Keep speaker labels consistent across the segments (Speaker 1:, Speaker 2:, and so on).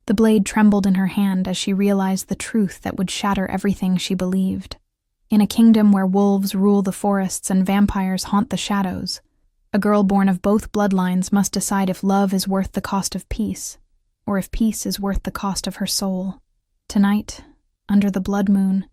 Speaker 1: The blade trembled in her hand as she realized the truth that would shatter everything she believed. In a kingdom where wolves rule the forests and vampires haunt the shadows, a girl born of both bloodlines must decide if love is worth the cost of peace, or if peace is worth the cost of her soul. Tonight, under the blood moon,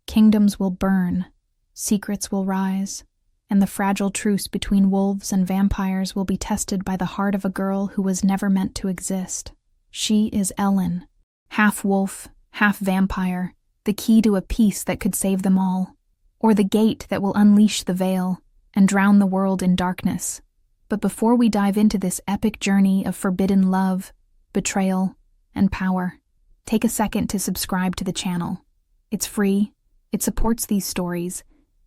Speaker 1: kingdoms will burn, secrets will rise, and the fragile truce between wolves and vampires will be tested by the heart of a girl who was never meant to exist. She is Elen, half wolf, half vampire, the key to a peace that could save them all, or the gate that will unleash the veil and drown the world in darkness. But before we dive into this epic journey of forbidden love, betrayal, and power, take a second to subscribe to the channel. It's free, it supports these stories,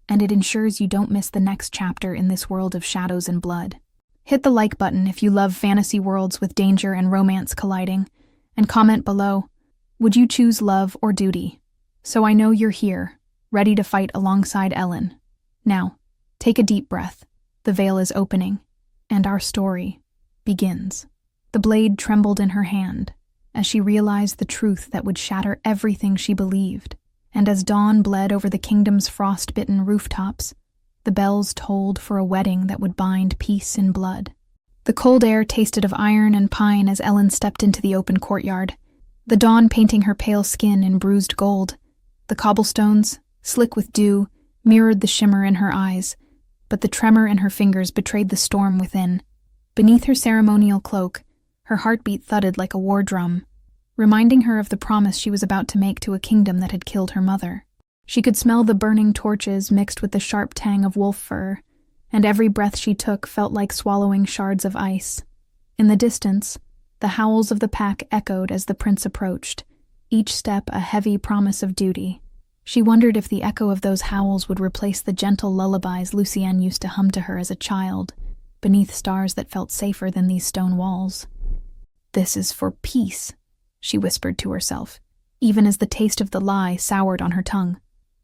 Speaker 1: and it ensures you don't miss the next chapter in this world of shadows and blood. Hit the like button if you love fantasy worlds with danger and romance colliding, and comment below, would you choose love or duty? So I know you're here, ready to fight alongside Elen. Now, take a deep breath. The veil is opening, and our story begins. The blade trembled in her hand as she realized the truth that would shatter everything she believed, and as dawn bled over the kingdom's frost-bitten rooftops, the bells tolled for a wedding that would bind peace in blood. The cold air tasted of iron and pine as Elen stepped into the open courtyard, the dawn painting her pale skin in bruised gold. The cobblestones, slick with dew, mirrored the shimmer in her eyes, but the tremor in her fingers betrayed the storm within. Beneath her ceremonial cloak, her heartbeat thudded like a war drum, reminding her of the promise she was about to make to a kingdom that had killed her mother. She could smell the burning torches mixed with the sharp tang of wolf fur, and every breath she took felt like swallowing shards of ice. In the distance, the howls of the pack echoed as the prince approached, each step a heavy promise of duty. She wondered if the echo of those howls would replace the gentle lullabies Lucienne used to hum to her as a child, beneath stars that felt safer than these stone walls. "This is for peace," she whispered to herself, even as the taste of the lie soured on her tongue.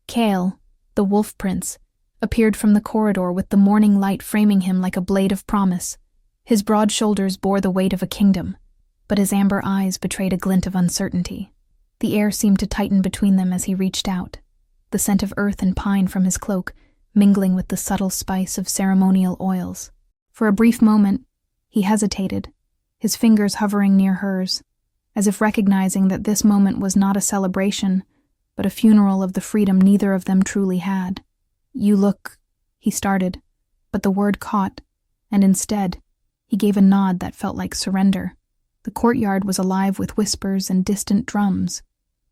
Speaker 1: Kale, the wolf prince, appeared from the corridor with the morning light framing him like a blade of promise. His broad shoulders bore the weight of a kingdom, but his amber eyes betrayed a glint of uncertainty. The air seemed to tighten between them as he reached out, the scent of earth and pine from his cloak mingling with the subtle spice of ceremonial oils. For a brief moment, he hesitated, his fingers hovering near hers, as if recognizing that this moment was not a celebration, but a funeral of the freedom neither of them truly had. "You look," he started, but the word caught, and instead, he gave a nod that felt like surrender. The courtyard was alive with whispers and distant drums,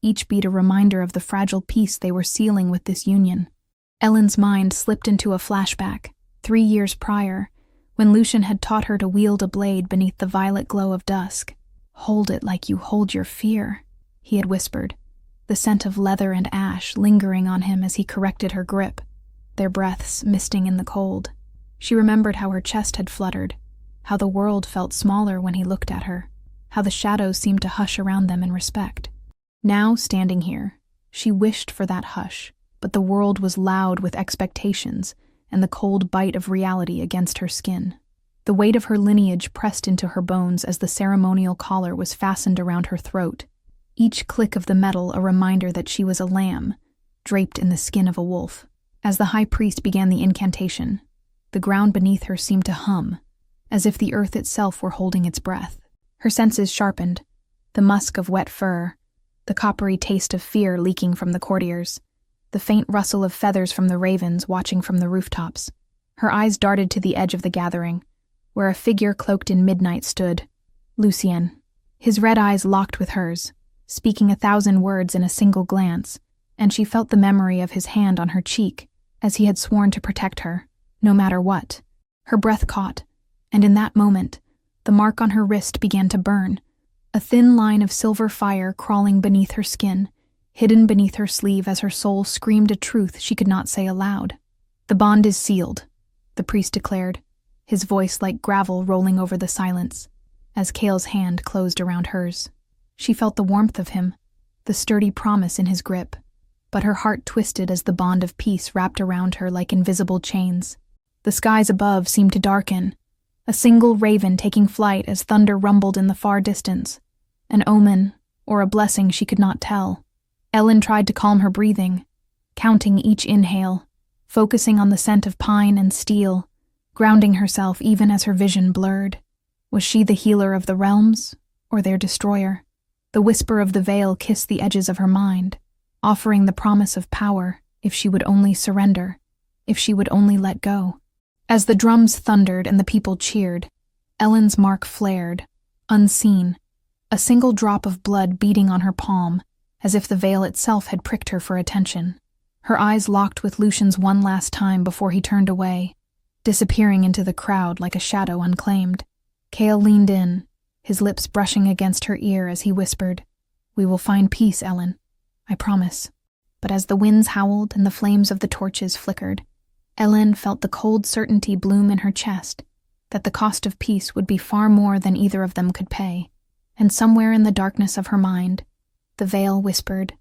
Speaker 1: each beat a reminder of the fragile peace they were sealing with this union. Ellen's mind slipped into a flashback, 3 years prior, when Lucian had taught her to wield a blade beneath the violet glow of dusk. "Hold it like you hold your fear," he had whispered, the scent of leather and ash lingering on him as he corrected her grip, their breaths misting in the cold. She remembered how her chest had fluttered, how the world felt smaller when he looked at her, how the shadows seemed to hush around them in respect. Now, standing here, she wished for that hush, but the world was loud with expectations and the cold bite of reality against her skin. The weight of her lineage pressed into her bones as the ceremonial collar was fastened around her throat, each click of the metal a reminder that she was a lamb, draped in the skin of a wolf. As the high priest began the incantation, the ground beneath her seemed to hum, as if the earth itself were holding its breath. Her senses sharpened, the musk of wet fur, the coppery taste of fear leaking from the courtiers, the faint rustle of feathers from the ravens watching from the rooftops. Her eyes darted to the edge of the gathering, where a figure cloaked in midnight stood, Lucian. His red eyes locked with hers, speaking 1,000 words in a single glance, and she felt the memory of his hand on her cheek, as he had sworn to protect her, no matter what. Her breath caught, and in that moment, the mark on her wrist began to burn, a thin line of silver fire crawling beneath her skin, hidden beneath her sleeve as her soul screamed a truth she could not say aloud. "The bond is sealed," the priest declared, his voice like gravel rolling over the silence, as Kale's hand closed around hers. She felt the warmth of him, the sturdy promise in his grip, but her heart twisted as the bond of peace wrapped around her like invisible chains. The skies above seemed to darken, a single raven taking flight as thunder rumbled in the far distance, an omen or a blessing she could not tell. Elen tried to calm her breathing, counting each inhale, focusing on the scent of pine and steel, grounding herself even as her vision blurred. Was she the healer of the realms, or their destroyer? The whisper of the veil kissed the edges of her mind, offering the promise of power if she would only surrender, if she would only let go. As the drums thundered and the people cheered, Elen's mark flared, unseen, a single drop of blood beating on her palm, as if the veil itself had pricked her for attention. Her eyes locked with Lucian's one last time before he turned away, disappearing into the crowd like a shadow unclaimed. Cale leaned in, his lips brushing against her ear as he whispered, "We will find peace, Elen. I promise." But as the winds howled and the flames of the torches flickered, Elen felt the cold certainty bloom in her chest, that the cost of peace would be far more than either of them could pay. And somewhere in the darkness of her mind, the veil whispered,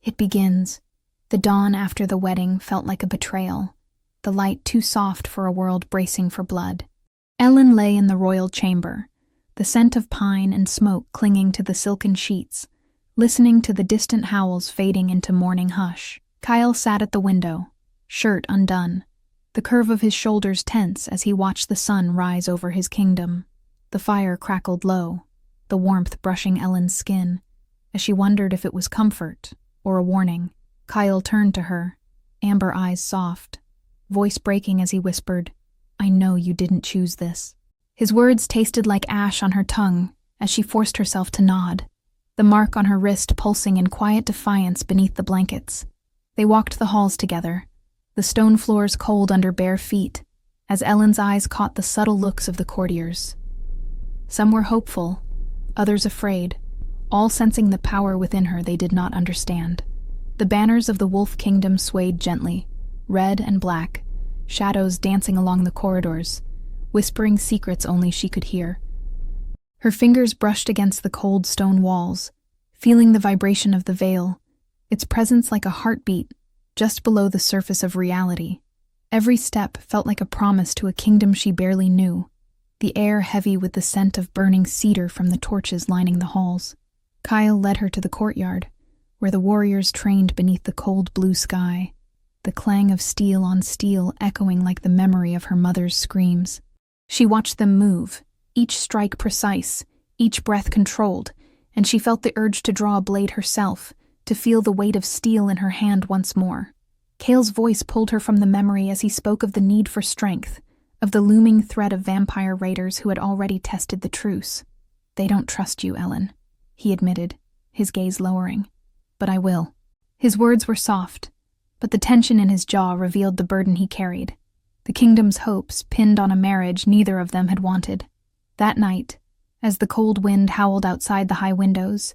Speaker 1: "It begins." The dawn after the wedding felt like a betrayal, the light too soft for a world bracing for blood. Elen lay in the royal chamber, the scent of pine and smoke clinging to the silken sheets, listening to the distant howls fading into morning hush. Kyle sat at the window, shirt undone, the curve of his shoulders tense as he watched the sun rise over his kingdom. The fire crackled low, the warmth brushing Ellen's skin, as she wondered if it was comfort or a warning. Kyle turned to her, amber eyes soft, voice breaking as he whispered, "I know you didn't choose this." His words tasted like ash on her tongue as she forced herself to nod, the mark on her wrist pulsing in quiet defiance beneath the blankets. They walked the halls together, the stone floors cold under bare feet, as Ellen's eyes caught the subtle looks of the courtiers. Some were hopeful, others afraid, all sensing the power within her they did not understand. The banners of the Wolf Kingdom swayed gently, red and black, shadows dancing along the corridors, whispering secrets only she could hear. Her fingers brushed against the cold stone walls, feeling the vibration of the veil, its presence like a heartbeat just below the surface of reality. Every step felt like a promise to a kingdom she barely knew, the air heavy with the scent of burning cedar from the torches lining the halls. Kyle led her to the courtyard, where the warriors trained beneath the cold blue sky, the clang of steel on steel echoing like the memory of her mother's screams. She watched them move, each strike precise, each breath controlled, and she felt the urge to draw a blade herself, to feel the weight of steel in her hand once more. Cale's voice pulled her from the memory as he spoke of the need for strength, of the looming threat of vampire raiders who had already tested the truce. "They don't trust you, Elen," he admitted, his gaze lowering. "But I will." His words were soft, but the tension in his jaw revealed the burden he carried. The kingdom's hopes pinned on a marriage neither of them had wanted. That night, as the cold wind howled outside the high windows,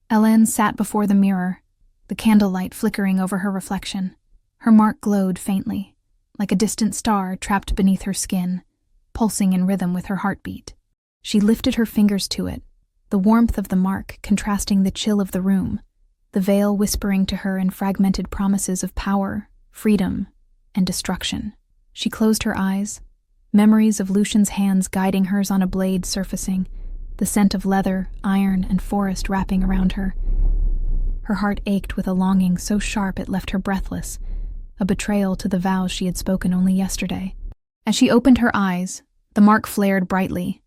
Speaker 1: Elen sat before the mirror, the candlelight flickering over her reflection. Her mark glowed faintly, like a distant star trapped beneath her skin, pulsing in rhythm with her heartbeat. She lifted her fingers to it, the warmth of the mark contrasting the chill of the room, the veil whispering to her in fragmented promises of power, freedom, and destruction. She closed her eyes, memories of Lucian's hands guiding hers on a blade surfacing, the scent of leather, iron, and forest wrapping around her. Her heart ached with a longing so sharp it left her breathless, a betrayal to the vows she had spoken only yesterday. As she opened her eyes, the mark flared brightly,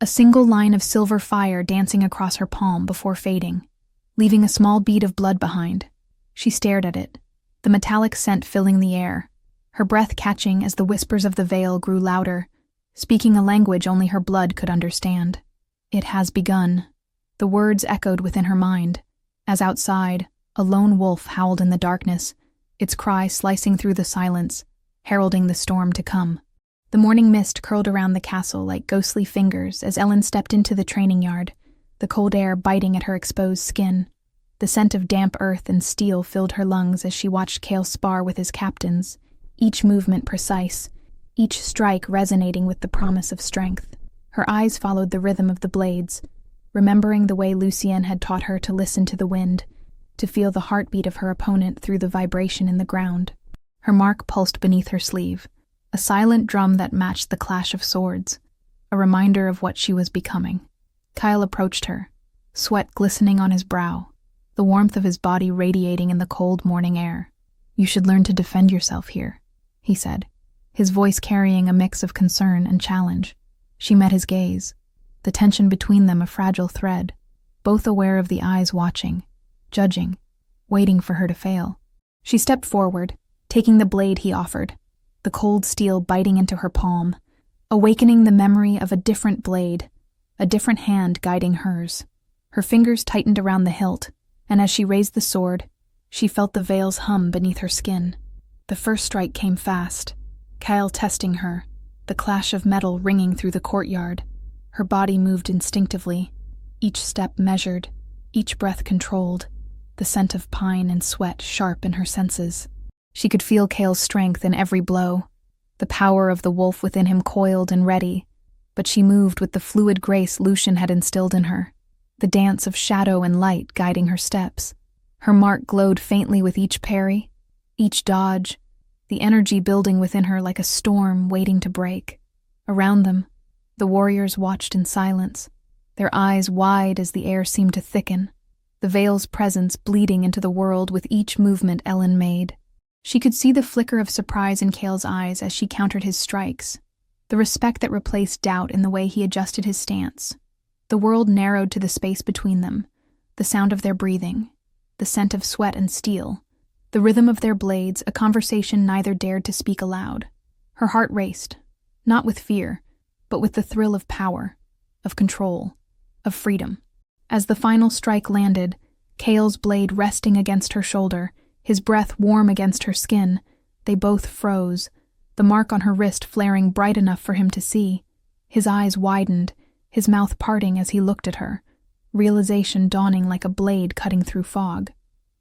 Speaker 1: a single line of silver fire dancing across her palm before fading, leaving a small bead of blood behind. She stared at it, the metallic scent filling the air, her breath catching as the whispers of the veil grew louder, speaking a language only her blood could understand. "It has begun." The words echoed within her mind, as outside, a lone wolf howled in the darkness, its cry slicing through the silence, heralding the storm to come. The morning mist curled around the castle like ghostly fingers as Elen stepped into the training yard, the cold air biting at her exposed skin. The scent of damp earth and steel filled her lungs as she watched Cale spar with his captains, each movement precise, each strike resonating with the promise of strength. Her eyes followed the rhythm of the blades, remembering the way Lucien had taught her to listen to the wind, to feel the heartbeat of her opponent through the vibration in the ground. Her mark pulsed beneath her sleeve, a silent drum that matched the clash of swords, a reminder of what she was becoming. Kyle approached her, sweat glistening on his brow, the warmth of his body radiating in the cold morning air. "You should learn to defend yourself here," he said, his voice carrying a mix of concern and challenge. She met his gaze, the tension between them a fragile thread, both aware of the eyes watching, judging, waiting for her to fail. She stepped forward, taking the blade he offered, the cold steel biting into her palm, awakening the memory of a different blade, a different hand guiding hers. Her fingers tightened around the hilt, and as she raised the sword, she felt the veils hum beneath her skin. The first strike came fast, Kyle testing her, the clash of metal ringing through the courtyard. Her body moved instinctively, each step measured, each breath controlled, the scent of pine and sweat sharp in her senses. She could feel Kale's strength in every blow, the power of the wolf within him coiled and ready, but she moved with the fluid grace Lucian had instilled in her, the dance of shadow and light guiding her steps. Her mark glowed faintly with each parry, each dodge, the energy building within her like a storm waiting to break. Around them, the warriors watched in silence, their eyes wide as the air seemed to thicken, the veil's presence bleeding into the world with each movement Elen made. She could see the flicker of surprise in Kale's eyes as she countered his strikes, the respect that replaced doubt in the way he adjusted his stance. The world narrowed to the space between them, the sound of their breathing, the scent of sweat and steel, the rhythm of their blades, a conversation neither dared to speak aloud. Her heart raced, not with fear, but with the thrill of power, of control, of freedom. As the final strike landed, Kale's blade resting against her shoulder, his breath warm against her skin, they both froze, the mark on her wrist flaring bright enough for him to see. His eyes widened, his mouth parting as he looked at her, realization dawning like a blade cutting through fog.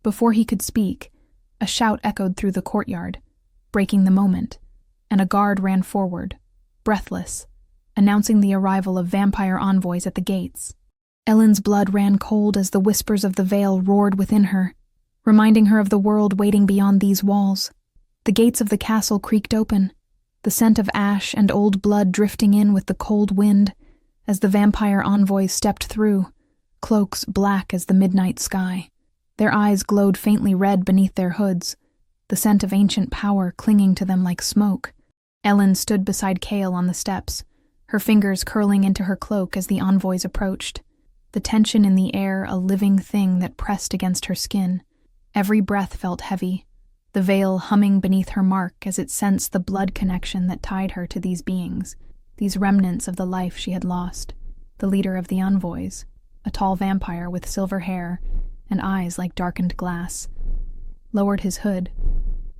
Speaker 1: Before he could speak, a shout echoed through the courtyard, breaking the moment, and a guard ran forward, breathless, announcing the arrival of vampire envoys at the gates. Ellen's blood ran cold as the whispers of the veil roared within her, reminding her of the world waiting beyond these walls. The gates of the castle creaked open, the scent of ash and old blood drifting in with the cold wind as the vampire envoys stepped through, cloaks black as the midnight sky. Their eyes glowed faintly red beneath their hoods, the scent of ancient power clinging to them like smoke. Elen stood beside Kale on the steps, her fingers curling into her cloak as the envoys approached, the tension in the air a living thing that pressed against her skin. Every breath felt heavy, the veil humming beneath her mark as it sensed the blood connection that tied her to these beings, these remnants of the life she had lost. The leader of the envoys, a tall vampire with silver hair and eyes like darkened glass, lowered his hood,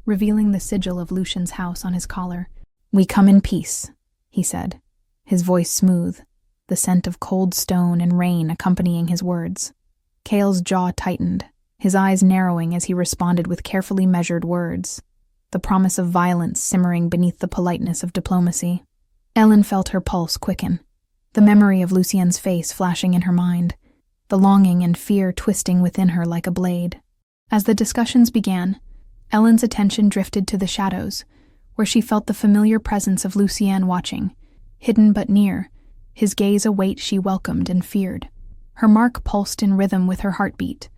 Speaker 1: revealing the sigil of Lucian's house on his collar. "We come in peace," he said, his voice smooth, the scent of cold stone and rain accompanying his words. Kale's jaw tightened, his eyes narrowing as he responded with carefully measured words, the promise of violence simmering beneath the politeness of diplomacy. Elen felt her pulse quicken, the memory of Lucien's face flashing in her mind, the longing and fear twisting within her like a blade. As the discussions began, Ellen's attention drifted to the shadows, where she felt the familiar presence of Lucien watching, hidden but near, his gaze a weight she welcomed and feared. Her mark pulsed in rhythm with her heartbeat,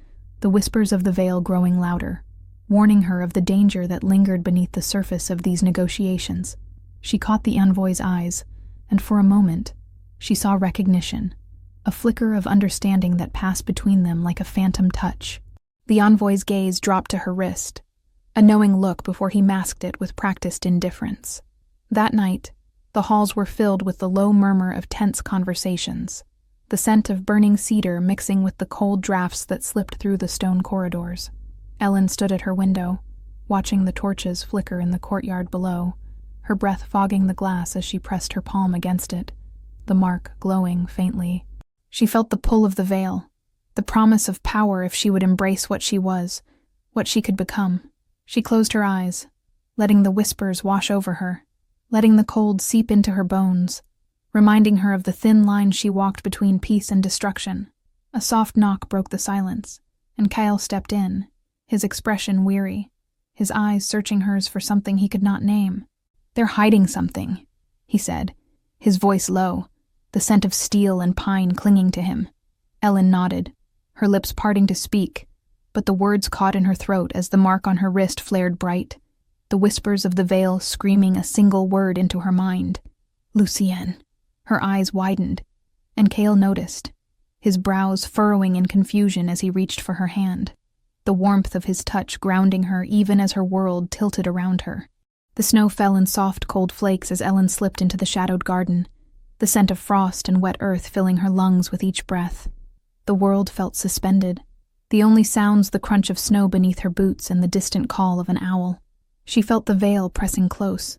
Speaker 1: the whispers of the veil growing louder, warning her of the danger that lingered beneath the surface of these negotiations. She caught the envoy's eyes, and for a moment, she saw recognition, a flicker of understanding that passed between them like a phantom touch. The envoy's gaze dropped to her wrist, a knowing look before he masked it with practiced indifference. That night, the halls were filled with the low murmur of tense conversations, the scent of burning cedar mixing with the cold drafts that slipped through the stone corridors. Elen stood at her window, watching the torches flicker in the courtyard below, her breath fogging the glass as she pressed her palm against it, the mark glowing faintly. She felt the pull of the veil, the promise of power if she would embrace what she was, what she could become. She closed her eyes, letting the whispers wash over her, letting the cold seep into her bones, reminding her of the thin line she walked between peace and destruction. A soft knock broke the silence, and Kyle stepped in, his expression weary, his eyes searching hers for something he could not name. "They're hiding something," he said, his voice low, the scent of steel and pine clinging to him. Elen nodded, her lips parting to speak, but the words caught in her throat as the mark on her wrist flared bright, the whispers of the veil screaming a single word into her mind. Lucienne. Her eyes widened, and Cale noticed, his brows furrowing in confusion as he reached for her hand, the warmth of his touch grounding her even as her world tilted around her. The snow fell in soft, cold flakes as Elen slipped into the shadowed garden, the scent of frost and wet earth filling her lungs with each breath. The world felt suspended, the only sounds the crunch of snow beneath her boots and the distant call of an owl. She felt the veil pressing close,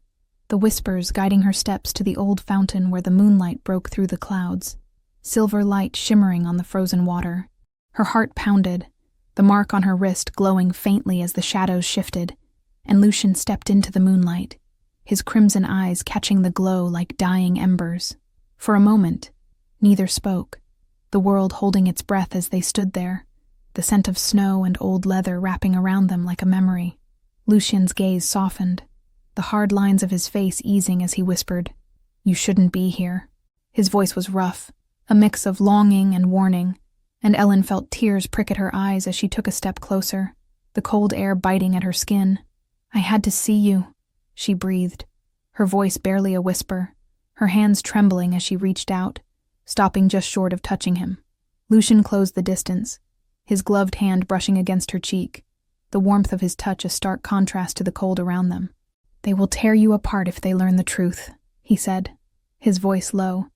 Speaker 1: the whispers guiding her steps to the old fountain where the moonlight broke through the clouds, silver light shimmering on the frozen water. Her heart pounded, the mark on her wrist glowing faintly as the shadows shifted, and Lucien stepped into the moonlight, his crimson eyes catching the glow like dying embers. For a moment, neither spoke, the world holding its breath as they stood there, the scent of snow and old leather wrapping around them like a memory. Lucien's gaze softened, the hard lines of his face easing as he whispered, "You shouldn't be here." His voice was rough, a mix of longing and warning, and Elen felt tears prick at her eyes as she took a step closer, the cold air biting at her skin. "I had to see you," she breathed, her voice barely a whisper, her hands trembling as she reached out, stopping just short of touching him. Lucien closed the distance, his gloved hand brushing against her cheek, the warmth of his touch a stark contrast to the cold around them. "They will tear you apart if they learn the truth," he said, his voice low,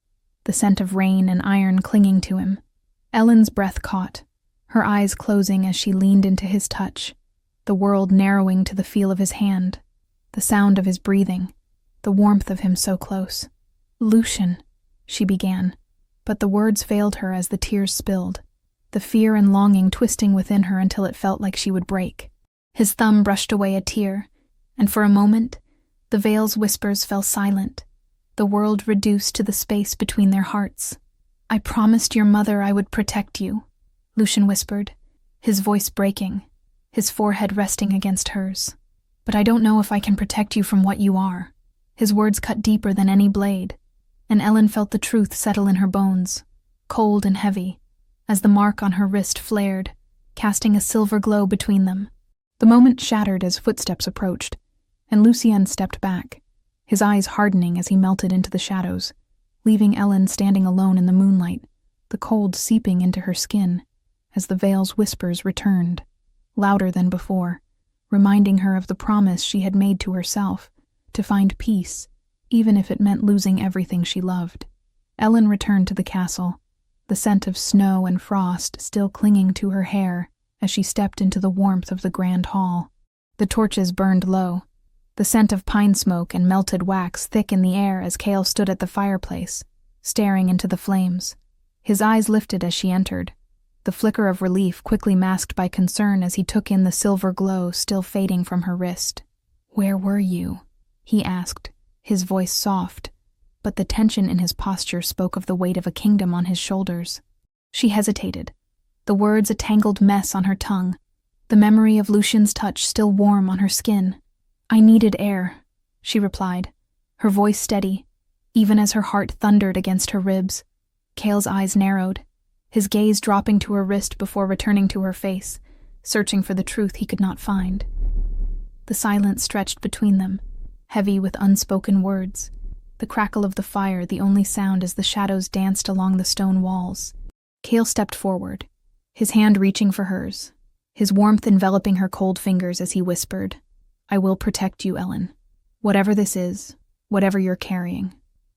Speaker 1: the scent of rain and iron clinging to him. Ellen's breath caught, her eyes closing as she leaned into his touch, the world narrowing to the feel of his hand, the sound of his breathing, the warmth of him so close. "Lucien," she began, but the words failed her as the tears spilled, the fear and longing twisting within her until it felt like she would break. His thumb brushed away a tear, and for a moment, the veil's whispers fell silent, the world reduced to the space between their hearts. "I promised your mother I would protect you," Lucien whispered, his voice breaking, his forehead resting against hers. "But I don't know if I can protect you from what you are." His words cut deeper than any blade, and Elen felt the truth settle in her bones, cold and heavy, as the mark on her wrist flared, casting a silver glow between them. The moment shattered as footsteps approached, and Lucien stepped back, his eyes hardening as he melted into the shadows, leaving Elen standing alone in the moonlight, the cold seeping into her skin as the veil's whispers returned, louder than before, reminding her of the promise she had made to herself, to find peace, even if it meant losing everything she loved. Elen returned to the castle, the scent of snow and frost still clinging to her hair as she stepped into the warmth of the grand hall. The torches burned low, the scent of pine smoke and melted wax thick in the air as Cale stood at the fireplace, staring into the flames. His eyes lifted as she entered, the flicker of relief quickly masked by concern as he took in the silver glow still fading from her wrist. "Where were you?" he asked, his voice soft, but the tension in his posture spoke of the weight of a kingdom on his shoulders. She hesitated, the words a tangled mess on her tongue, the memory of Lucien's touch still warm on her skin. "I needed air," she replied, her voice steady, even as her heart thundered against her ribs. Cale's eyes narrowed, his gaze dropping to her wrist before returning to her face, searching for the truth he could not find. The silence stretched between them, heavy with unspoken words, the crackle of the fire the only sound as the shadows danced along the stone walls. Cale stepped forward, his hand reaching for hers, his warmth enveloping her cold fingers as he whispered, "I will protect you, Elen. Whatever this is, whatever you're carrying,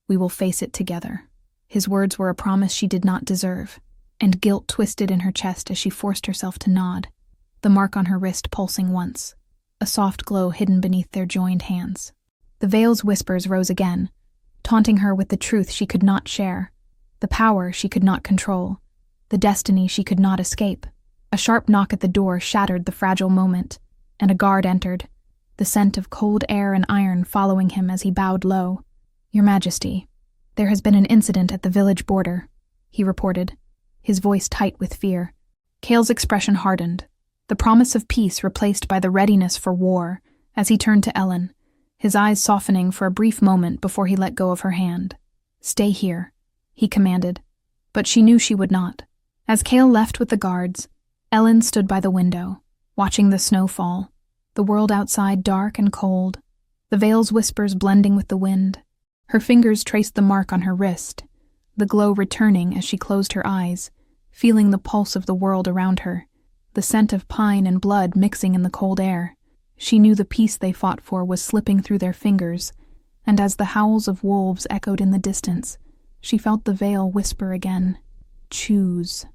Speaker 1: we will face it together." His words were a promise she did not deserve, and guilt twisted in her chest as she forced herself to nod, the mark on her wrist pulsing once, a soft glow hidden beneath their joined hands. The veil's whispers rose again, taunting her with the truth she could not share, the power she could not control, the destiny she could not escape. A sharp knock at the door shattered the fragile moment, and a guard entered, the scent of cold air and iron following him as he bowed low. "Your Majesty, there has been an incident at the village border," he reported, his voice tight with fear. Cale's expression hardened, the promise of peace replaced by the readiness for war, as he turned to Elen, his eyes softening for a brief moment before he let go of her hand. "Stay here," he commanded, but she knew she would not. As Cale left with the guards, Ellen stood by the window, watching the snow fall, the world outside dark and cold, the veil's whispers blending with the wind. Her fingers traced the mark on her wrist, the glow returning as she closed her eyes, feeling the pulse of the world around her, the scent of pine and blood mixing in the cold air. She knew the peace they fought for was slipping through their fingers, and as the howls of wolves echoed in the distance, she felt the veil whisper again, "Choose."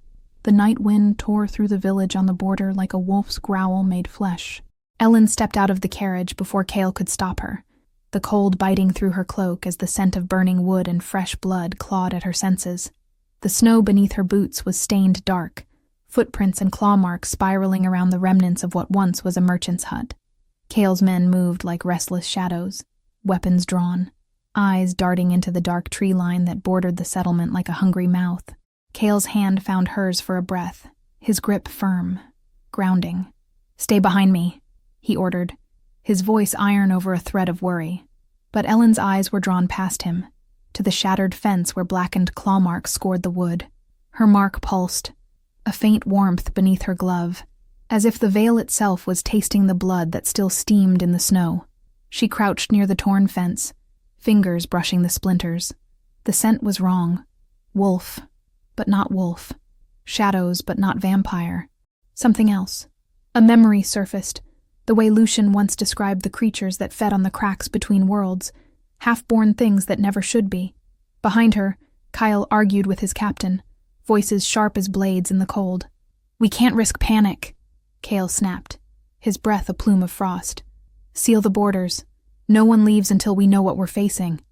Speaker 1: The night wind tore through the village on the border like a wolf's growl made flesh. Ellen stepped out of the carriage before Cale could stop her, the cold biting through her cloak as the scent of burning wood and fresh blood clawed at her senses. The snow beneath her boots was stained dark, footprints and claw marks spiraling around the remnants of what once was a merchant's hut. Cale's men moved like restless shadows, weapons drawn, eyes darting into the dark tree line that bordered the settlement like a hungry mouth. Cale's hand found hers for a breath, his grip firm, grounding. "Stay behind me," he ordered, his voice iron over a thread of worry. But Ellen's eyes were drawn past him, to the shattered fence where blackened claw marks scored the wood. Her mark pulsed, a faint warmth beneath her glove, as if the veil itself was tasting the blood that still steamed in the snow. She crouched near the torn fence, fingers brushing the splinters. The scent was wrong. Wolf, but not wolf. Shadows, but not vampire. Something else. A memory surfaced, the way Lucian once described the creatures that fed on the cracks between worlds, half-born things that never should be. Behind her, Kyle argued with his captain, voices sharp as blades in the cold. "We can't risk panic," Cale snapped, his breath a plume of frost. "Seal the borders. No one leaves until we know what we're facing."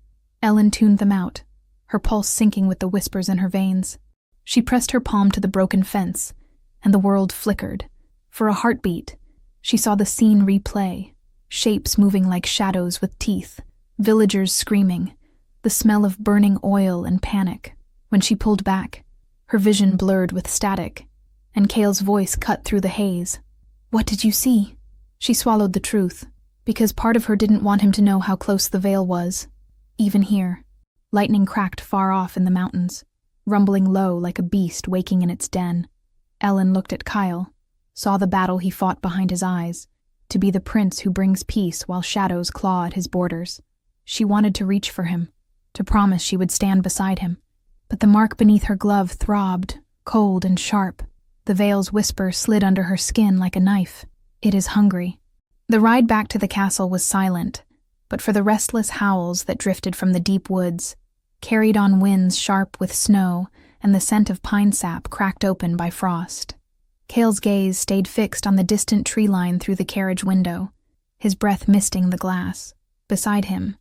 Speaker 1: Ellen tuned them out, her pulse sinking with the whispers in her veins. She pressed her palm to the broken fence, and the world flickered. For a heartbeat, she saw the scene replay, shapes moving like shadows with teeth, villagers screaming, the smell of burning oil and panic. When she pulled back, her vision blurred with static, and Cale's voice cut through the haze. "What did you see?" She swallowed the truth, because part of her didn't want him to know how close the veil was. Even here, lightning cracked far off in the mountains, rumbling low like a beast waking in its den. Ellen looked at Kyle, saw the battle he fought behind his eyes, to be the prince who brings peace while shadows claw at his borders. She wanted to reach for him, to promise she would stand beside him. But the mark beneath her glove throbbed, cold and sharp. The veil's whisper slid under her skin like a knife. "It is hungry." The ride back to the castle was silent, but for the restless howls that drifted from the deep woods, carried on winds sharp with snow and the scent of pine sap cracked open by frost. Cale's gaze stayed fixed on the distant tree line through the carriage window, his breath misting the glass. Beside him,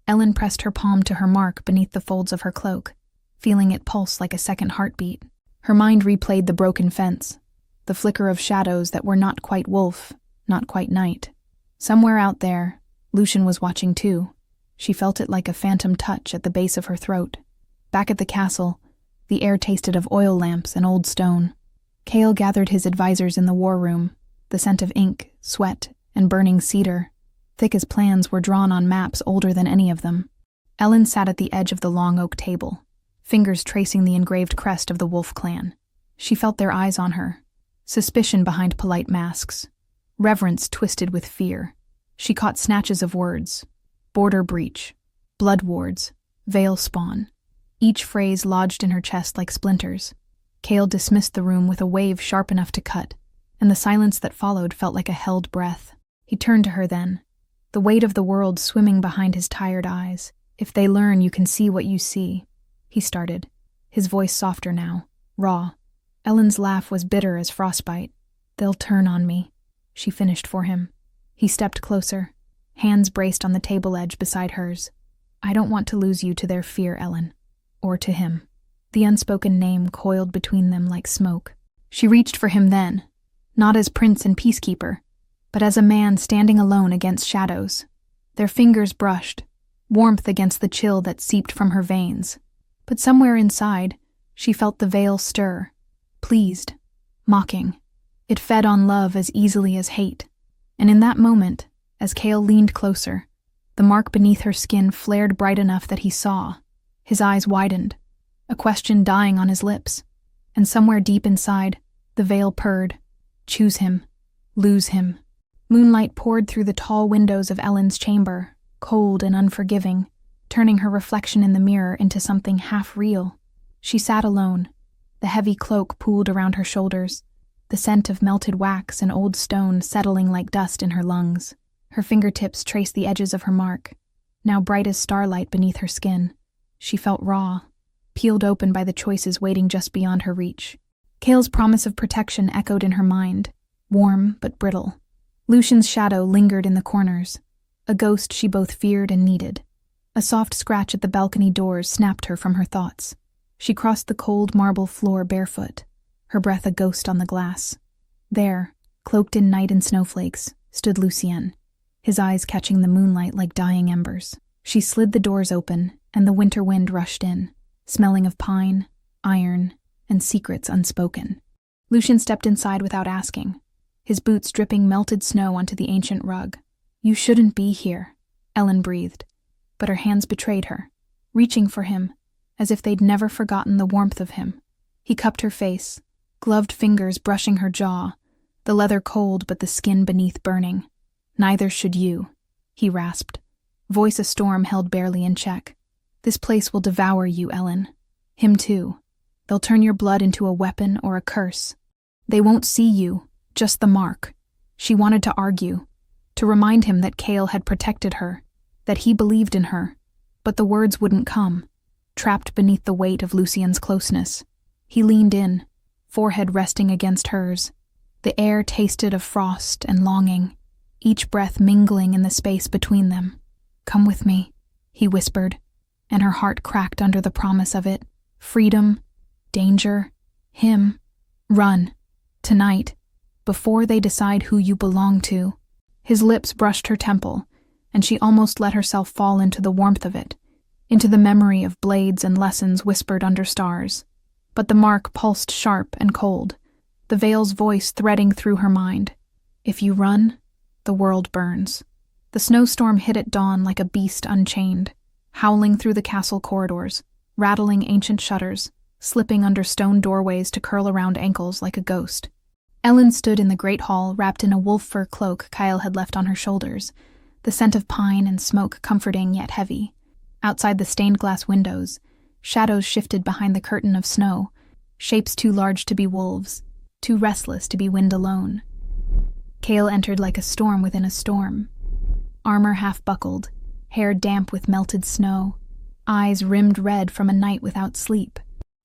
Speaker 1: Ellen pressed her palm to her mark beneath the folds of her cloak, feeling it pulse like a second heartbeat. Her mind replayed the broken fence, the flicker of shadows that were not quite wolf, not quite night. Somewhere out there, Lucian was watching too. She felt it like a phantom touch at the base of her throat. Back at the castle, the air tasted of oil lamps and old stone. Cale gathered his advisors in the war room, the scent of ink, sweat, and burning cedar, thick as plans were drawn on maps older than any of them. Ellen sat at the edge of the long oak table, fingers tracing the engraved crest of the Wolf clan. She felt their eyes on her, suspicion behind polite masks, reverence twisted with fear. She caught snatches of words: border breach, blood wards, veil spawn. Each phrase lodged in her chest like splinters. Cale dismissed the room with a wave sharp enough to cut, and the silence that followed felt like a held breath. He turned to her then, the weight of the world swimming behind his tired eyes. "If they learn, you can see what you see," he started, his voice softer now, raw. Ellen's laugh was bitter as frostbite. "They'll turn on me," she finished for him. He stepped closer, hands braced on the table edge beside hers. "I don't want to lose you to their fear, Ellen. Or to him." The unspoken name coiled between them like smoke. She reached for him then, not as prince and peacekeeper, but as a man standing alone against shadows. Their fingers brushed, warmth against the chill that seeped from her veins. But somewhere inside, she felt the veil stir, pleased, mocking. It fed on love as easily as hate. And in that moment, as Cale leaned closer, the mark beneath her skin flared bright enough that he saw. His eyes widened, a question dying on his lips. And somewhere deep inside, the veil purred, Choose him. Lose him. Moonlight poured through the tall windows of Elen's chamber, cold and unforgiving, turning her reflection in the mirror into something half-real. She sat alone, the heavy cloak pooled around her shoulders, the scent of melted wax and old stone settling like dust in her lungs. Her fingertips traced the edges of her mark, now bright as starlight beneath her skin. She felt raw, peeled open by the choices waiting just beyond her reach. Cale's promise of protection echoed in her mind, warm but brittle. Lucian's shadow lingered in the corners, a ghost she both feared and needed. A soft scratch at the balcony doors snapped her from her thoughts. She crossed the cold marble floor barefoot, her breath a ghost on the glass. There, cloaked in night and snowflakes, stood Lucien, his eyes catching the moonlight like dying embers. She slid the doors open, and the winter wind rushed in, smelling of pine, iron, and secrets unspoken. Lucien stepped inside without asking, his boots dripping melted snow onto the ancient rug. "You shouldn't be here," Elen breathed, but her hands betrayed her, reaching for him, as if they'd never forgotten the warmth of him. He cupped her face, gloved fingers brushing her jaw, the leather cold but the skin beneath burning. "Neither should you," he rasped, voice a storm held barely in check. "This place will devour you, Elen. Him too. They'll turn your blood into a weapon or a curse. They won't see you, just the mark." She wanted to argue, to remind him that Cale had protected her, that he believed in her, but the words wouldn't come, trapped beneath the weight of Lucien's closeness. He leaned in, forehead resting against hers. The air tasted of frost and longing, each breath mingling in the space between them. "Come with me," he whispered, and her heart cracked under the promise of it. Freedom, danger, him. "Run. Tonight, before they decide who you belong to." His lips brushed her temple, and she almost let herself fall into the warmth of it, into the memory of blades and lessons whispered under stars. But the mark pulsed sharp and cold, the veil's voice threading through her mind. "If you run, the world burns." The snowstorm hit at dawn like a beast unchained, howling through the castle corridors, rattling ancient shutters, slipping under stone doorways to curl around ankles like a ghost. Elen stood in the great hall, wrapped in a wolf fur cloak Kyle had left on her shoulders, the scent of pine and smoke comforting yet heavy. Outside the stained glass windows, shadows shifted behind the curtain of snow, shapes too large to be wolves, too restless to be wind alone. Cale entered like a storm within a storm. Armor half-buckled, hair damp with melted snow, eyes rimmed red from a night without sleep.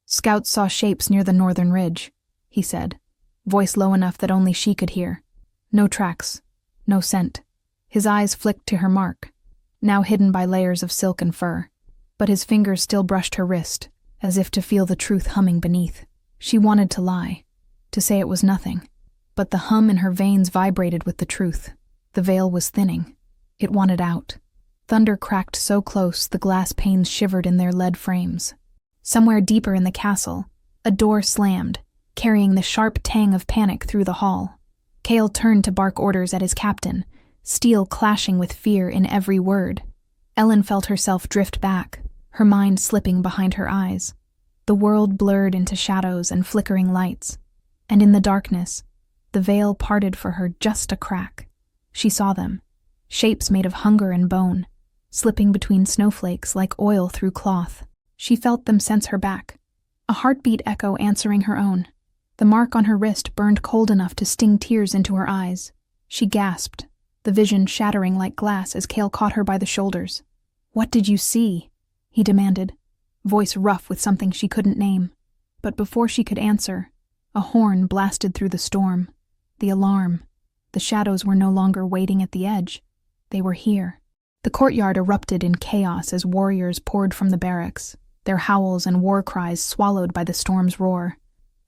Speaker 1: "Scouts saw shapes near the northern ridge," he said, voice low enough that only she could hear. "No tracks, no scent." His eyes flicked to her mark, now hidden by layers of silk and fur, but his fingers still brushed her wrist, as if to feel the truth humming beneath. She wanted to lie, to say it was nothing, but the hum in her veins vibrated with the truth. The veil was thinning. It wanted out. Thunder cracked so close the glass panes shivered in their lead frames. Somewhere deeper in the castle, a door slammed, carrying the sharp tang of panic through the hall. Cale turned to bark orders at his captain, steel clashing with fear in every word. Elen felt herself drift back, her mind slipping behind her eyes. The world blurred into shadows and flickering lights, and in the darkness, the veil parted for her just a crack. She saw them, shapes made of hunger and bone, slipping between snowflakes like oil through cloth. She felt them sense her back, a heartbeat echo answering her own. The mark on her wrist burned cold enough to sting tears into her eyes. She gasped, the vision shattering like glass as Cale caught her by the shoulders. "What did you see?" he demanded, voice rough with something she couldn't name. But before she could answer, a horn blasted through the storm. The alarm. The shadows were no longer waiting at the edge. They were here. The courtyard erupted in chaos as warriors poured from the barracks, their howls and war cries swallowed by the storm's roar.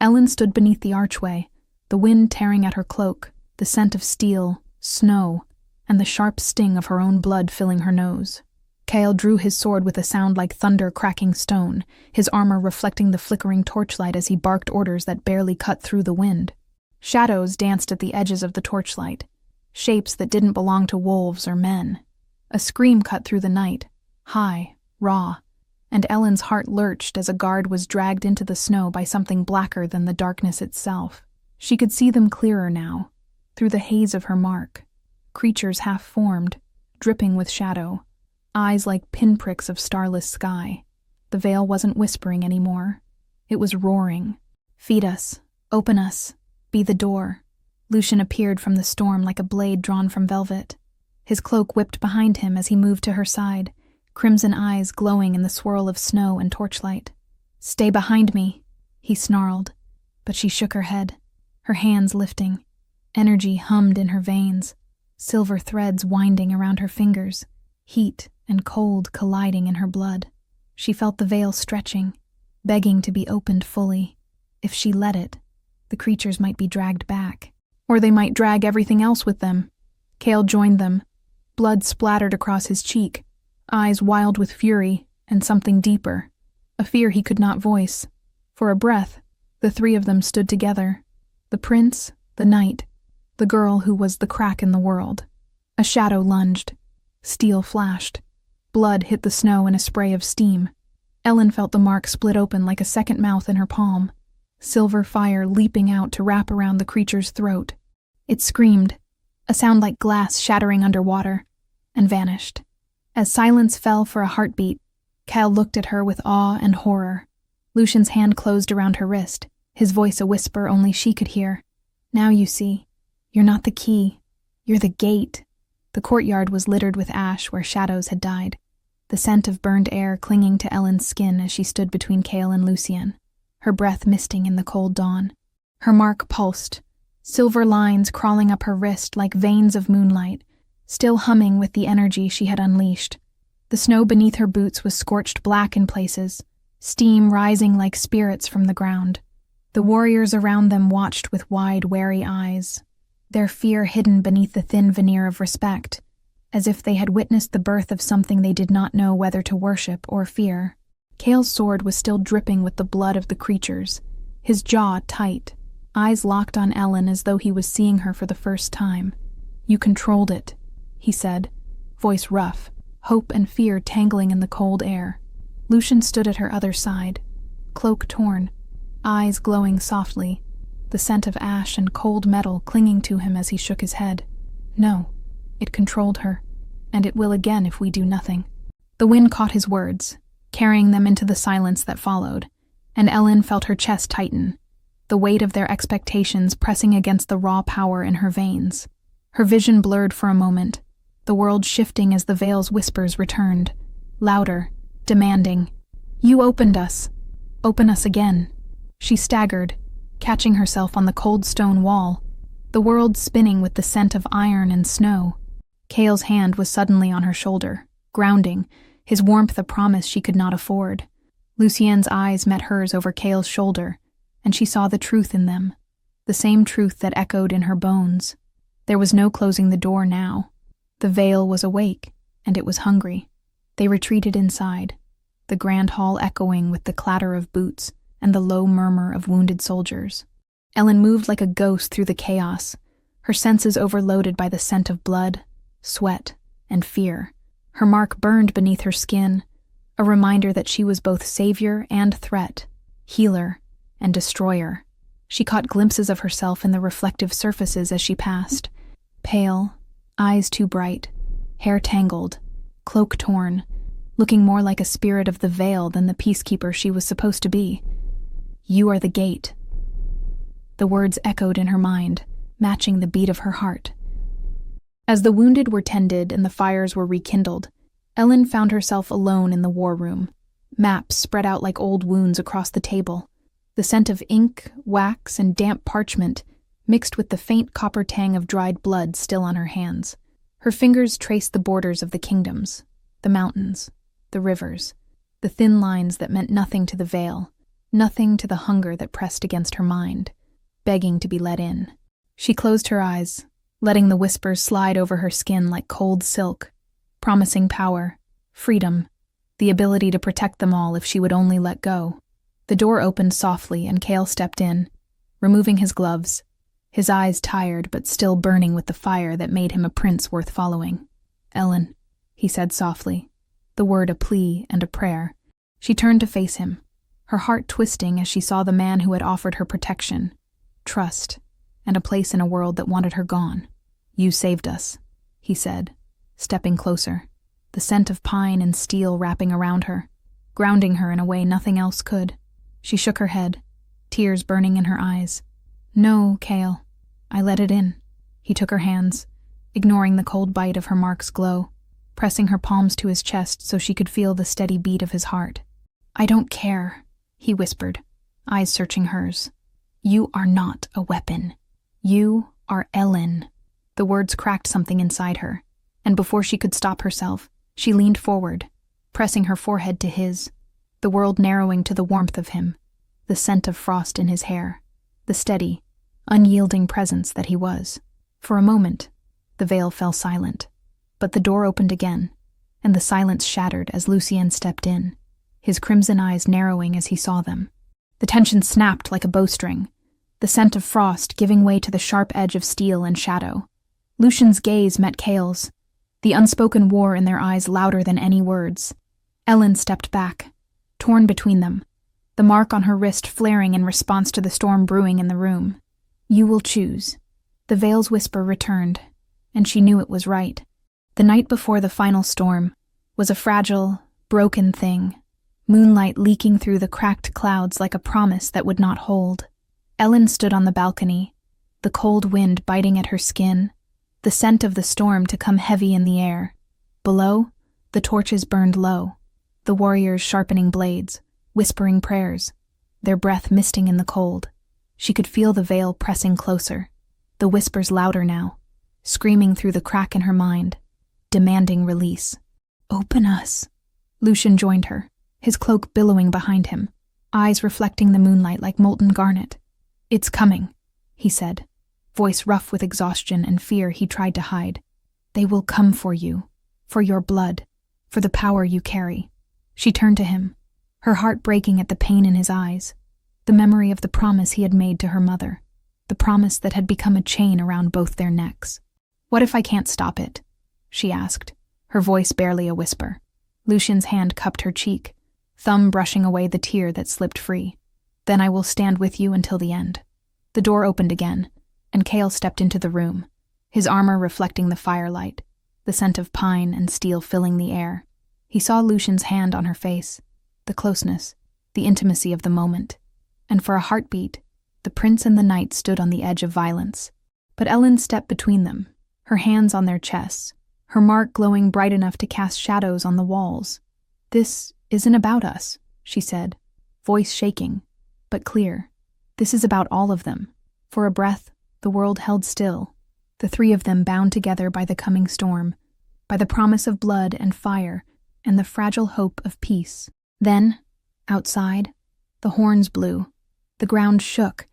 Speaker 1: Elen stood beneath the archway, the wind tearing at her cloak, the scent of steel, snow, and the sharp sting of her own blood filling her nose. Cale drew his sword with a sound like thunder cracking stone, his armor reflecting the flickering torchlight as he barked orders that barely cut through the wind. Shadows danced at the edges of the torchlight, shapes that didn't belong to wolves or men. A scream cut through the night, high, raw, and Ellen's heart lurched as a guard was dragged into the snow by something blacker than the darkness itself. She could see them clearer now, through the haze of her mark. Creatures half-formed, dripping with shadow, eyes like pinpricks of starless sky. The veil wasn't whispering anymore. It was roaring. "Feed us. Open us. Be the door." Lucian appeared from the storm like a blade drawn from velvet. His cloak whipped behind him as he moved to her side, crimson eyes glowing in the swirl of snow and torchlight. "Stay behind me," he snarled, but she shook her head, her hands lifting. Energy hummed in her veins, silver threads winding around her fingers, heat and cold colliding in her blood. She felt the veil stretching, begging to be opened fully. If she let it, the creatures might be dragged back, or they might drag everything else with them. Cale joined them. Blood splattered across his cheek, eyes wild with fury and something deeper, a fear he could not voice. For a breath, the three of them stood together. The prince, the knight, the girl who was the crack in the world. A shadow lunged. Steel flashed. Blood hit the snow in a spray of steam. Elen felt the mark split open like a second mouth in her palm, silver fire leaping out to wrap around the creature's throat. It screamed, a sound like glass shattering underwater, and vanished. As silence fell for a heartbeat, Cale looked at her with awe and horror. Lucian's hand closed around her wrist, his voice a whisper only she could hear. "Now you see. You're not the key. You're the gate." The courtyard was littered with ash where shadows had died, the scent of burned air clinging to Ellen's skin as she stood between Cale and Lucien, her breath misting in the cold dawn. Her mark pulsed, silver lines crawling up her wrist like veins of moonlight, still humming with the energy she had unleashed. The snow beneath her boots was scorched black in places, steam rising like spirits from the ground. The warriors around them watched with wide, wary eyes, their fear hidden beneath the thin veneer of respect, as if they had witnessed the birth of something they did not know whether to worship or fear. Cale's sword was still dripping with the blood of the creatures, his jaw tight, eyes locked on Elen as though he was seeing her for the first time. "You controlled it," he said, voice rough, hope and fear tangling in the cold air. Lucian stood at her other side, cloak torn, eyes glowing softly, the scent of ash and cold metal clinging to him as he shook his head. "No, it controlled her, and it will again if we do nothing." The wind caught his words, carrying them into the silence that followed, and Elen felt her chest tighten, the weight of their expectations pressing against the raw power in her veins. Her vision blurred for a moment, the world shifting as the veil's whispers returned, louder, demanding, "You opened us. Open us again." She staggered, catching herself on the cold stone wall, the world spinning with the scent of iron and snow. Cale's hand was suddenly on her shoulder, grounding, his warmth a promise she could not afford. Lucien's eyes met hers over Cale's shoulder, and she saw the truth in them, the same truth that echoed in her bones. There was no closing the door now. The veil was awake, and it was hungry. They retreated inside, the grand hall echoing with the clatter of boots and the low murmur of wounded soldiers. Elen moved like a ghost through the chaos, her senses overloaded by the scent of blood, sweat, and fear. Her mark burned beneath her skin, a reminder that she was both savior and threat, healer and destroyer. She caught glimpses of herself in the reflective surfaces as she passed, pale, eyes too bright, hair tangled, cloak torn, looking more like a spirit of the veil than the peacekeeper she was supposed to be. "You are the gate." The words echoed in her mind, matching the beat of her heart. As the wounded were tended and the fires were rekindled, Elen found herself alone in the war room, maps spread out like old wounds across the table, the scent of ink, wax, and damp parchment mixed with the faint copper tang of dried blood still on her hands. Her fingers traced the borders of the kingdoms, the mountains, the rivers, the thin lines that meant nothing to the veil, nothing to the hunger that pressed against her mind, begging to be let in. She closed her eyes, letting the whispers slide over her skin like cold silk, promising power, freedom, the ability to protect them all if she would only let go. The door opened softly and Cale stepped in, removing his gloves, his eyes tired but still burning with the fire that made him a prince worth following. "Elen," he said softly, the word a plea and a prayer. She turned to face him, her heart twisting as she saw the man who had offered her protection, trust, and a place in a world that wanted her gone. "You saved us," he said, stepping closer, the scent of pine and steel wrapping around her, grounding her in a way nothing else could. She shook her head, tears burning in her eyes. "No, Cale, I let it in." He took her hands, ignoring the cold bite of her mark's glow, pressing her palms to his chest so she could feel the steady beat of his heart. "I don't care," he whispered, eyes searching hers. "You are not a weapon. You are Elen." The words cracked something inside her, and before she could stop herself, she leaned forward, pressing her forehead to his, the world narrowing to the warmth of him, the scent of frost in his hair, the steady, unyielding presence that he was. For a moment, the veil fell silent, but the door opened again, and the silence shattered as Lucien stepped in, his crimson eyes narrowing as he saw them. The tension snapped like a bowstring, the scent of frost giving way to the sharp edge of steel and shadow. Lucien's gaze met Cale's, the unspoken war in their eyes louder than any words. Elen stepped back, torn between them, the mark on her wrist flaring in response to the storm brewing in the room. "You will choose." The veil's whisper returned, and she knew it was right. The night before the final storm was a fragile, broken thing, moonlight leaking through the cracked clouds like a promise that would not hold. Elen stood on the balcony, the cold wind biting at her skin, the scent of the storm to come heavy in the air. Below, the torches burned low, the warriors sharpening blades, whispering prayers, their breath misting in the cold. She could feel the veil pressing closer, the whispers louder now, screaming through the crack in her mind, demanding release. "Open us." Lucien joined her, his cloak billowing behind him, eyes reflecting the moonlight like molten garnet. "It's coming," he said, voice rough with exhaustion and fear he tried to hide. "They will come for you, for your blood, for the power you carry." She turned to him, her heart breaking at the pain in his eyes, the memory of the promise he had made to her mother, the promise that had become a chain around both their necks. "What if I can't stop it?" she asked, her voice barely a whisper. Lucien's hand cupped her cheek, thumb brushing away the tear that slipped free. "Then I will stand with you until the end." The door opened again, and Cale stepped into the room, his armor reflecting the firelight, the scent of pine and steel filling the air. He saw Lucien's hand on her face, the closeness, the intimacy of the moment, and for a heartbeat, the prince and the knight stood on the edge of violence. But Elen stepped between them, her hands on their chests, her mark glowing bright enough to cast shadows on the walls. "This isn't about us," she said, voice shaking, but clear. "This is about all of them." For a breath, the world held still, the three of them bound together by the coming storm, by the promise of blood and fire, and the fragile hope of peace. Then, outside, the horns blew, the ground shook,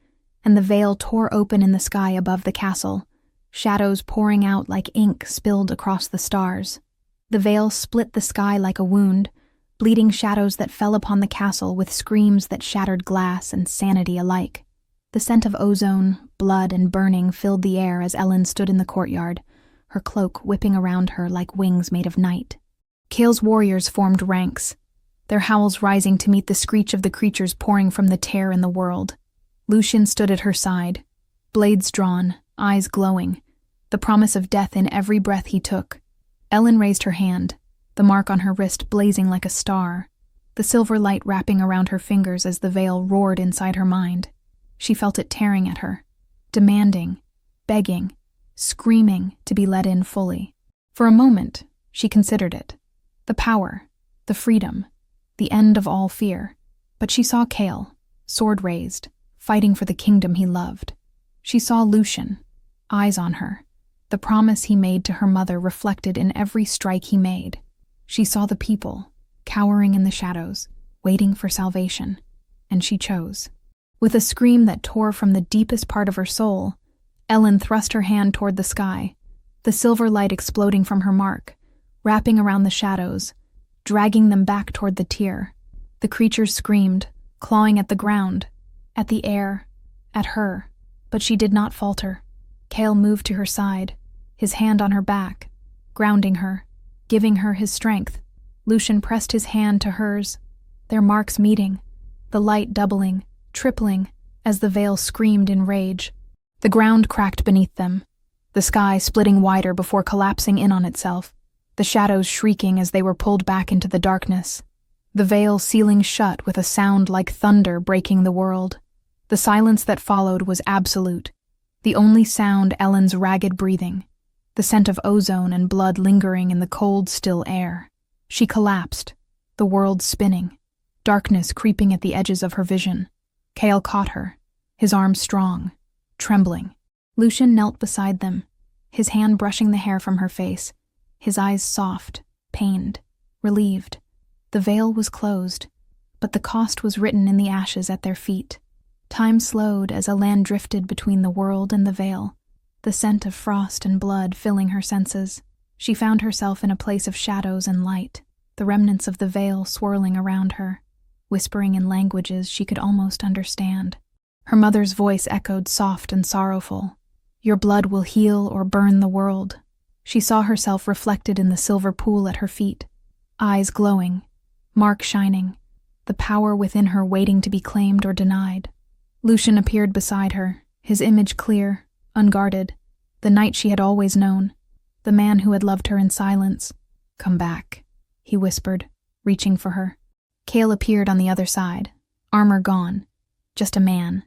Speaker 1: and the veil tore open in the sky above the castle, shadows pouring out like ink spilled across the stars. The veil split the sky like a wound, bleeding shadows that fell upon the castle with screams that shattered glass and sanity alike. The scent of ozone, blood, and burning filled the air as Elen stood in the courtyard, her cloak whipping around her like wings made of night. Cale's warriors formed ranks, their howls rising to meet the screech of the creatures pouring from the tear in the world. Lucien stood at her side, blades drawn, eyes glowing, the promise of death in every breath he took. Elen raised her hand, the mark on her wrist blazing like a star, the silver light wrapping around her fingers as the veil roared inside her mind. She felt it tearing at her, demanding, begging, screaming to be let in fully. For a moment, she considered it. The power, the freedom, the end of all fear. But she saw Cale, sword raised, fighting for the kingdom he loved. She saw Lucien, eyes on her, the promise he made to her mother reflected in every strike he made. She saw the people, cowering in the shadows, waiting for salvation, and she chose. With a scream that tore from the deepest part of her soul, Elen thrust her hand toward the sky, the silver light exploding from her mark, wrapping around the shadows, dragging them back toward the tier. The creatures screamed, clawing at the ground, at the air, at her, but she did not falter. Cale moved to her side, his hand on her back, grounding her, giving her his strength. Lucien pressed his hand to hers, their marks meeting, the light doubling, tripling, as the veil screamed in rage. The ground cracked beneath them, the sky splitting wider before collapsing in on itself, the shadows shrieking as they were pulled back into the darkness, the veil sealing shut with a sound like thunder breaking the world. The silence that followed was absolute, the only sound Ellen's ragged breathing, the scent of ozone and blood lingering in the cold, still air. She collapsed, the world spinning, darkness creeping at the edges of her vision. Cale caught her, his arms strong, trembling. Lucian knelt beside them, his hand brushing the hair from her face, his eyes soft, pained, relieved. The veil was closed, but the cost was written in the ashes at their feet. Time slowed as Elen drifted between the world and the veil, the scent of frost and blood filling her senses. She found herself in a place of shadows and light, the remnants of the veil swirling around her, whispering in languages she could almost understand. Her mother's voice echoed soft and sorrowful. "Your blood will heal or burn the world." She saw herself reflected in the silver pool at her feet, eyes glowing, mark shining, the power within her waiting to be claimed or denied. Lucian appeared beside her, his image clear, unguarded, the knight she had always known, the man who had loved her in silence. "Come back," he whispered, reaching for her. Cale appeared on the other side, armor gone, just a man,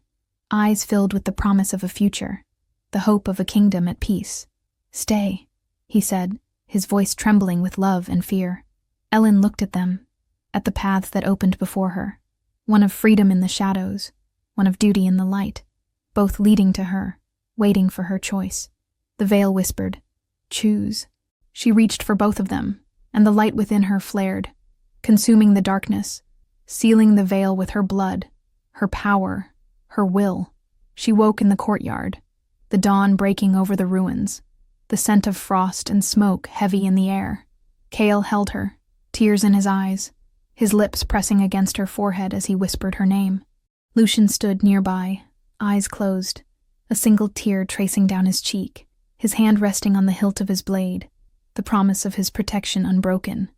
Speaker 1: eyes filled with the promise of a future, the hope of a kingdom at peace. "Stay," he said, his voice trembling with love and fear. Elen looked at them, at the paths that opened before her, one of freedom in the shadows, one of duty in the light, both leading to her, waiting for her choice. The veil whispered, "Choose." She reached for both of them, and the light within her flared, consuming the darkness, sealing the veil with her blood, her power, her will. She woke in the courtyard, the dawn breaking over the ruins, the scent of frost and smoke heavy in the air. Cale held her, tears in his eyes, his lips pressing against her forehead as he whispered her name. Lucian stood nearby, eyes closed, a single tear tracing down his cheek, his hand resting on the hilt of his blade, the promise of his protection unbroken.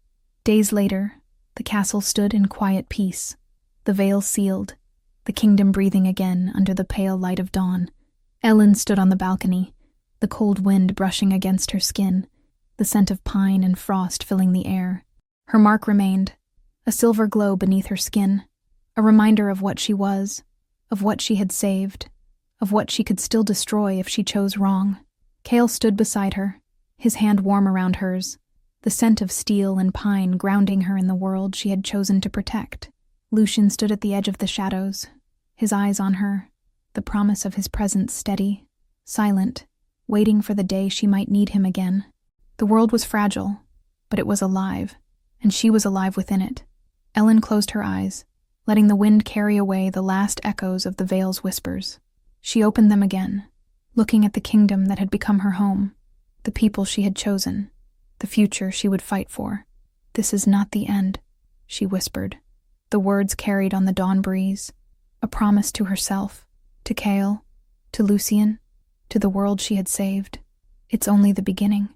Speaker 1: Days later, the castle stood in quiet peace, the veil sealed, the kingdom breathing again under the pale light of dawn. Elen stood on the balcony, the cold wind brushing against her skin, the scent of pine and frost filling the air. Her mark remained, a silver glow beneath her skin, a reminder of what she was, of what she had saved, of what she could still destroy if she chose wrong. Cale stood beside her, his hand warm around hers, the scent of steel and pine grounding her in the world she had chosen to protect. Lucian stood at the edge of the shadows, his eyes on her, the promise of his presence steady, silent, waiting for the day she might need him again. The world was fragile, but it was alive, and she was alive within it. Elen closed her eyes, letting the wind carry away the last echoes of the veil's whispers. She opened them again, looking at the kingdom that had become her home, the people she had chosen, the future she would fight for. "This is not the end," she whispered, the words carried on the dawn breeze, a promise to herself, to Cale, to Lucian, to the world she had saved. "It's only the beginning."